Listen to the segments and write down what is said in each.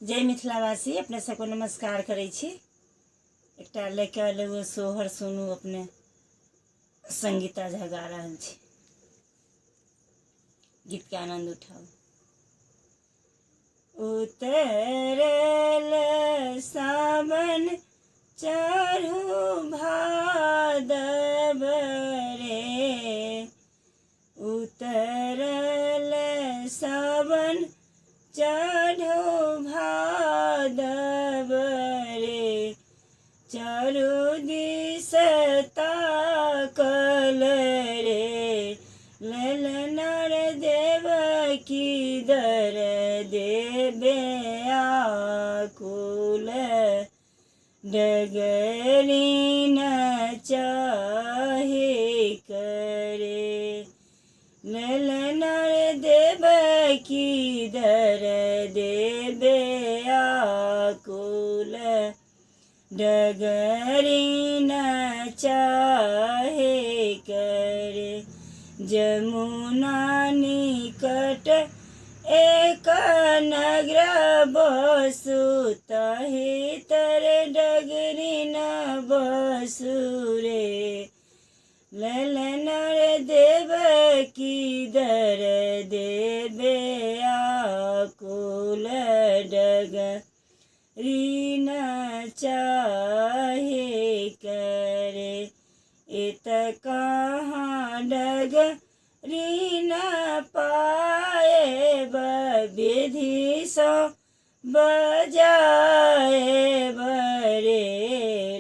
जय मिथिलावासी, अपने सबको नमस्कार करै छी। एकटा लेके आयल एगो सोहर सुनू, अपने संगीता झा गा रहल छी। गीत के आनंद उठाओ। उतरल सावन चढ़ू भादव रे, उतरल सावन चढ़ू भादव रे, चारू दिस ताकल रे, ललनार देवकी दर देबे आकुल, डगरी न चाहे करे, ललनार देवकी दर देबे आकुल, डगरी न चाहे करे। जमुना निकट एक नगर बसु, ताहि तर डगरी न बसु रे, ललनार देवकी दर देबे आकुल, डगरी न चाहे करे। इत कहाँ डगरी न पाए, विधि सो बजाए बरे,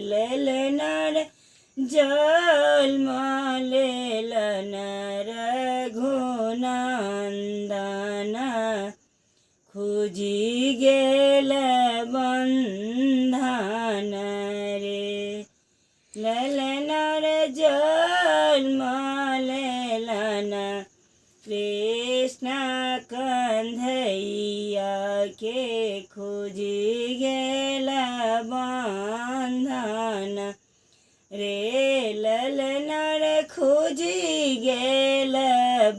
ललनार जन्म लेलन रघुनंदन, खुजी गेल बंधन रे, ललनार जन्म लेलन कृष्ण कंधैया के, खुजी गेल बंधन रे, ललनार खुजी गेल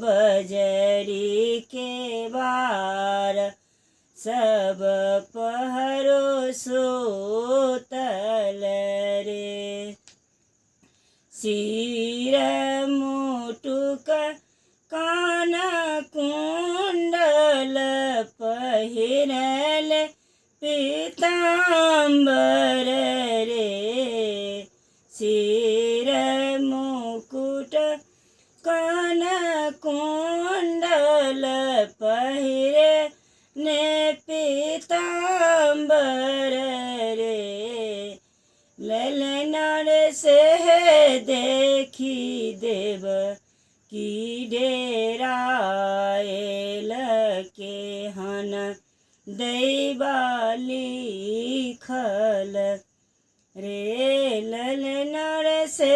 बजरी के बार, सब पहरो सोतल रे, सिर मुटुक कान कुंडल पहिरल पीताम्बर रे, सिर मुकुट कान कुंडल पहिरे ने पीताम्बर रे, ललनार से देखी देव की डेरायल के हन दैवा लिखल रे, ललनार से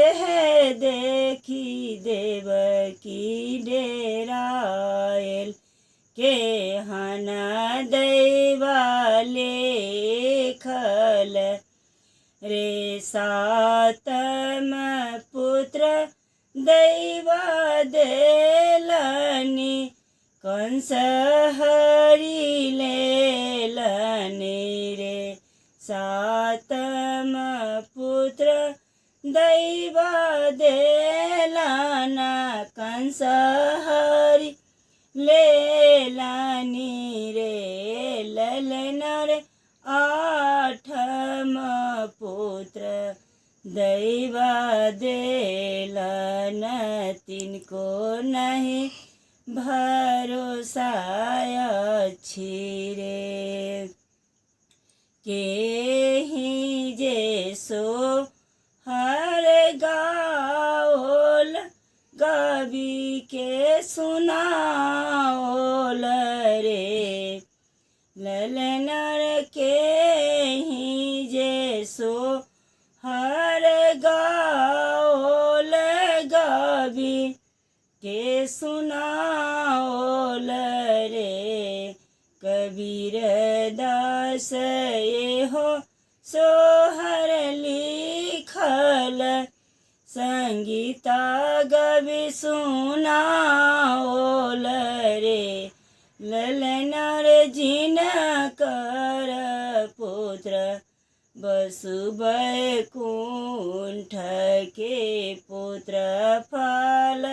देखी देव की डेरायल के हन दैवा लिखल रे, सातम पुत्र दैवा देलनि, कंस हरि लेलनि रे, सातम पुत्र दैवा देलन, कंस हरि लेलनि रे, ललनार आठम पुत्र दैवा देलन, तिनको नहीं भरोसा अछि रे, केहि जे सो हर गाओल, गावी के सुनाओल रे, ललनार केहि जे सो हर गाओल, गावी के सुनाओल रे, कबीर दास एहो सोहर लिखल, संगीता गवि सुनाओल रे, ललना रे जिनकर पुत्र बसु बैकुंठ के पुत्र फल